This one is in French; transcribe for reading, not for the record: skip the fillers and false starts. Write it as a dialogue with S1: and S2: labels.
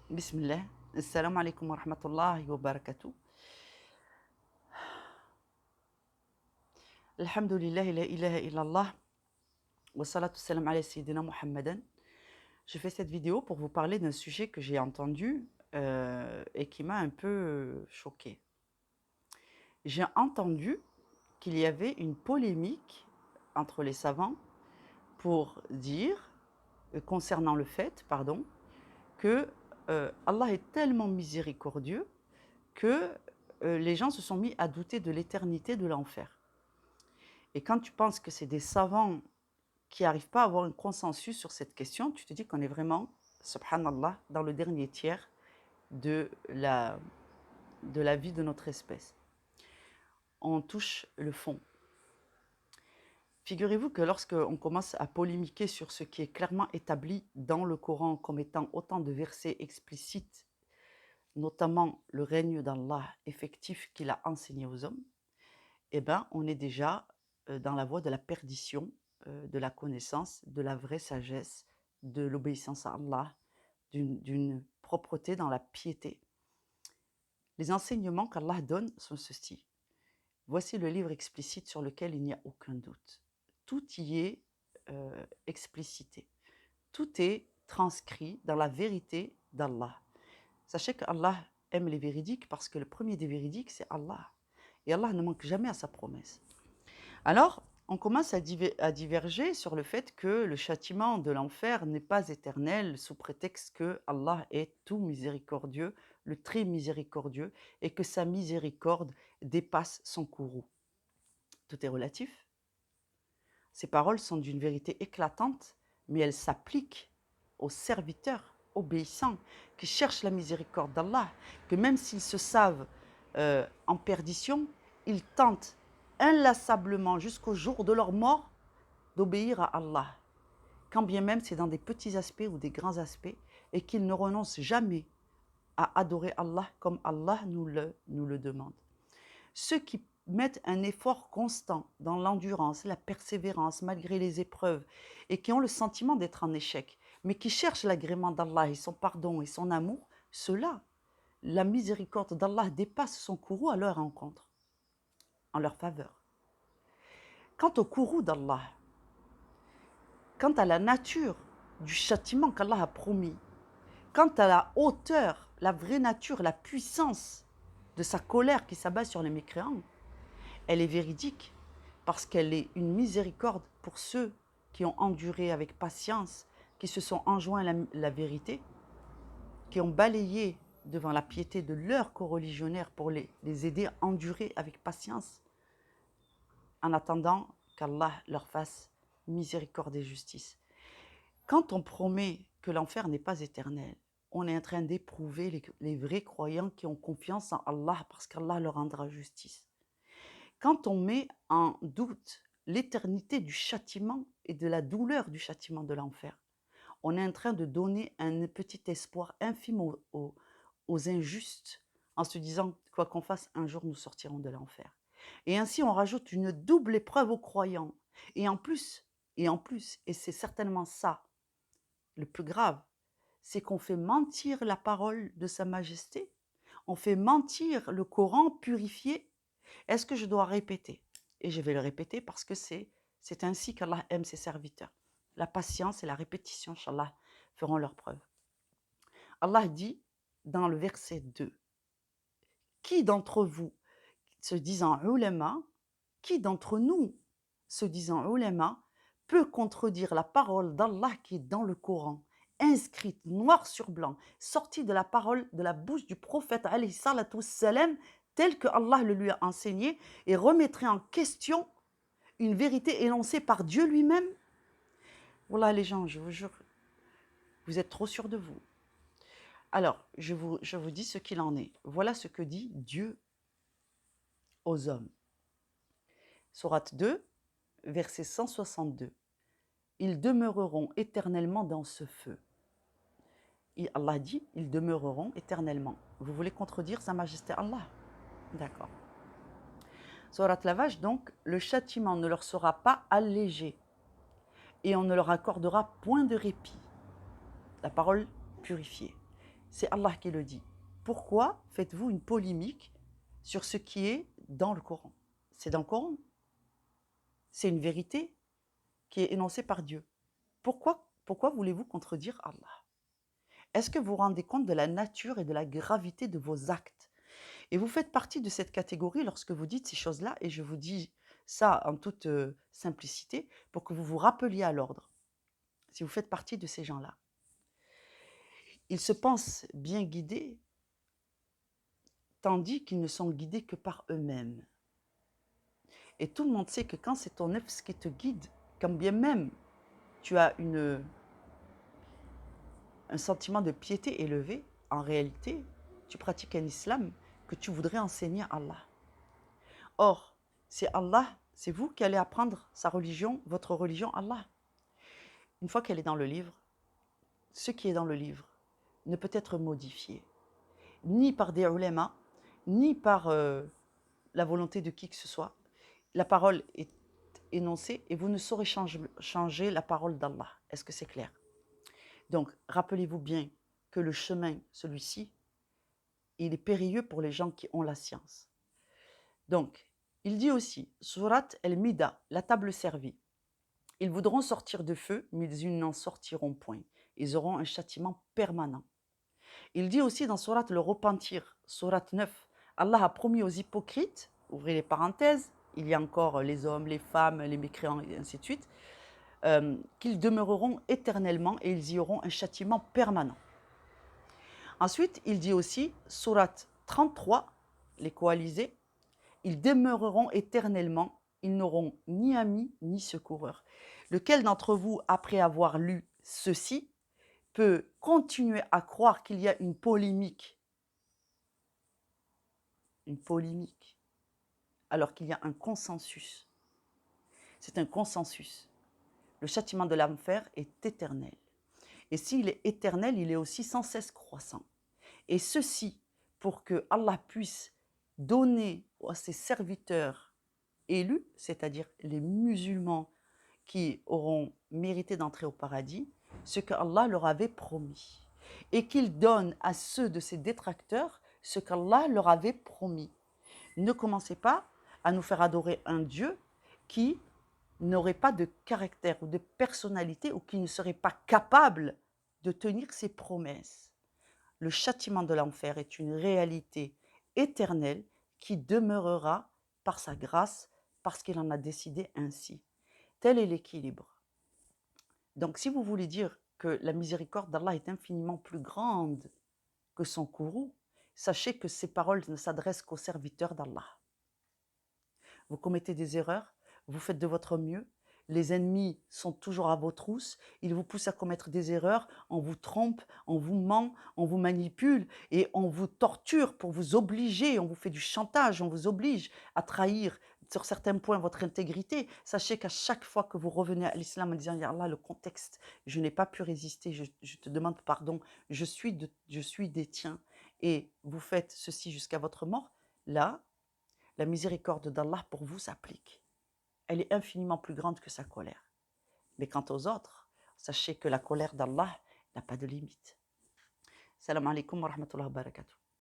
S1: Bismillah. Assalamu alaikum wa rahmatullahi wa barakatuh. Alhamdulillah, la ilaha illallah. Wa salatu salam ala sayyidina Muhammadan. Je fais cette vidéo pour vous parler d'un sujet que j'ai entendu et qui m'a un peu choquée. J'ai entendu qu'il y avait une polémique entre les savants pour dire, concernant le fait, que Allah est tellement miséricordieux que les gens se sont mis à douter de l'éternité de l'enfer. Et quand tu penses que c'est des savants qui n'arrivent pas à avoir un consensus sur cette question, tu te dis qu'on est vraiment, subhanallah, dans le dernier tiers de la vie de notre espèce. On touche le fond. Figurez-vous que lorsqu'on commence à polémiquer sur ce qui est clairement établi dans le Coran comme étant autant de versets explicites, notamment le règne d'Allah effectif qu'il a enseigné aux hommes, eh bien, on est déjà dans la voie de la perdition, de la connaissance, de la vraie sagesse, de l'obéissance à Allah, d'une propreté dans la piété. Les enseignements qu'Allah donne sont ceux-ci. Voici le livre explicite sur lequel il n'y a aucun doute. Tout y est explicité. Tout est transcrit dans la vérité d'Allah. Sachez qu'Allah aime les véridiques parce que le premier des véridiques, c'est Allah. Et Allah ne manque jamais à sa promesse. Alors, on commence à diverger sur le fait que le châtiment de l'enfer n'est pas éternel sous prétexte que Allah est tout miséricordieux, le très miséricordieux, et que sa miséricorde dépasse son courroux. Tout est relatif. Ces paroles sont d'une vérité éclatante, mais elles s'appliquent aux serviteurs obéissants qui cherchent la miséricorde d'Allah, que même s'ils se savent en perdition, ils tentent inlassablement jusqu'au jour de leur mort d'obéir à Allah, quand bien même c'est dans des petits aspects ou des grands aspects, et qu'ils ne renoncent jamais à adorer Allah comme Allah nous le demande. Ceux qui mettent un effort constant dans l'endurance, la persévérance malgré les épreuves et qui ont le sentiment d'être en échec, mais qui cherchent l'agrément d'Allah et son pardon et son amour, ceux-là, la miséricorde d'Allah dépasse son courroux à leur rencontre, en leur faveur. Quant au courroux d'Allah, quant à la nature du châtiment qu'Allah a promis, quant à la hauteur, la vraie nature, la puissance de sa colère qui s'abat sur les mécréants, elle est véridique parce qu'elle est une miséricorde pour ceux qui ont enduré avec patience, qui se sont enjoints la vérité, qui ont balayé devant la piété de leurs coreligionnaires pour les aider à endurer avec patience, en attendant qu'Allah leur fasse miséricorde et justice. Quand on promet que l'enfer n'est pas éternel, on est en train d'éprouver les vrais croyants qui ont confiance en Allah parce qu'Allah leur rendra justice. Quand on met en doute l'éternité du châtiment et de la douleur du châtiment de l'enfer, on est en train de donner un petit espoir infime aux injustes en se disant quoi qu'on fasse, un jour nous sortirons de l'enfer. Et ainsi on rajoute une double épreuve aux croyants. Et en plus, et c'est certainement ça le plus grave, c'est qu'on fait mentir la parole de Sa Majesté, on fait mentir le Coran purifié. Est-ce que je dois répéter? Et je vais le répéter parce que c'est ainsi qu'Allah aime ses serviteurs. La patience et la répétition, Inch'Allah, feront leur preuve. Allah dit dans le verset 2, qui d'entre vous se disant ulama, qui d'entre nous se disant ulama peut contredire la parole d'Allah qui est dans le Coran, inscrite noir sur blanc, sortie de la parole de la bouche du prophète alayhi salatu wassalam, tel que Allah le lui a enseigné, et remettrait en question une vérité énoncée par Dieu lui-même? Voilà les gens, je vous jure, vous êtes trop sûrs de vous. Alors, je vous dis ce qu'il en est. Voilà ce que dit Dieu aux hommes. Sourate 2, verset 162. Ils demeureront éternellement dans ce feu. Et Allah dit, ils demeureront éternellement. Vous voulez contredire Sa Majesté Allah? D'accord. Sourate la Vache, donc, le châtiment ne leur sera pas allégé et on ne leur accordera point de répit. La parole purifiée. C'est Allah qui le dit. Pourquoi faites-vous une polémique sur ce qui est dans le Coran? C'est dans le Coran. C'est une vérité qui est énoncée par Dieu. Pourquoi voulez-vous contredire Allah? Est-ce que vous vous rendez compte de la nature et de la gravité de vos actes? Et vous faites partie de cette catégorie lorsque vous dites ces choses-là, et je vous dis ça en toute simplicité pour que vous vous rappeliez à l'ordre. Si vous faites partie de ces gens-là, ils se pensent bien guidés, tandis qu'ils ne sont guidés que par eux-mêmes. Et tout le monde sait que quand c'est ton nefs qui te guide, quand bien même tu as un sentiment de piété élevé, en réalité, tu pratiques un islam que tu voudrais enseigner à Allah. Or, c'est Allah, c'est vous qui allez apprendre sa religion, votre religion, Allah. Une fois qu'elle est dans le livre, ce qui est dans le livre ne peut être modifié, ni par des ulémas, ni par la volonté de qui que ce soit. La parole est énoncée et vous ne saurez changer la parole d'Allah. Est-ce que c'est clair? Donc, rappelez-vous bien que le chemin, celui-ci, il est périlleux pour les gens qui ont la science. Donc, il dit aussi, Surat el-Mida, la table servie. Ils voudront sortir de feu, mais ils n'en sortiront point. Ils auront un châtiment permanent. Il dit aussi dans Surat le repentir, Surat 9, Allah a promis aux hypocrites, ouvrez les parenthèses, il y a encore les hommes, les femmes, les mécréants et ainsi de suite, qu'ils demeureront éternellement et ils y auront un châtiment permanent. Ensuite, il dit aussi, Surat 33, les coalisés, ils demeureront éternellement, ils n'auront ni amis ni secoureurs. Lequel d'entre vous, après avoir lu ceci, peut continuer à croire qu'il y a une polémique, alors qu'il y a un consensus? C'est un consensus. Le châtiment de l'enfer est éternel. Et s'il est éternel, il est aussi sans cesse croissant. Et ceci, pour que Allah puisse donner à ses serviteurs élus, c'est-à-dire les musulmans qui auront mérité d'entrer au paradis, ce que Allah leur avait promis. Et qu'il donne à ceux de ses détracteurs ce qu'Allah leur avait promis. Ne commencez pas à nous faire adorer un Dieu qui n'aurait pas de caractère ou de personnalité ou qui ne serait pas capable de tenir ses promesses. Le châtiment de l'enfer est une réalité éternelle qui demeurera par sa grâce parce qu'il en a décidé ainsi. Tel est l'équilibre. Donc si vous voulez dire que la miséricorde d'Allah est infiniment plus grande que son courroux, sachez que ces paroles ne s'adressent qu'aux serviteurs d'Allah. Vous commettez des erreurs, vous faites de votre mieux, les ennemis sont toujours à vos trousses, ils vous poussent à commettre des erreurs, on vous trompe, on vous ment, on vous manipule et on vous torture pour vous obliger, on vous fait du chantage, on vous oblige à trahir sur certains points votre intégrité. Sachez qu'à chaque fois que vous revenez à l'islam en disant « Ya Allah, le contexte, je n'ai pas pu résister, je te demande pardon, je suis des tiens » et vous faites ceci jusqu'à votre mort, là, la miséricorde d'Allah pour vous s'applique. Elle est infiniment plus grande que sa colère. Mais quant aux autres, sachez que la colère d'Allah n'a pas de limite. Salam alaikum wa rahmatullahi wa barakatuh.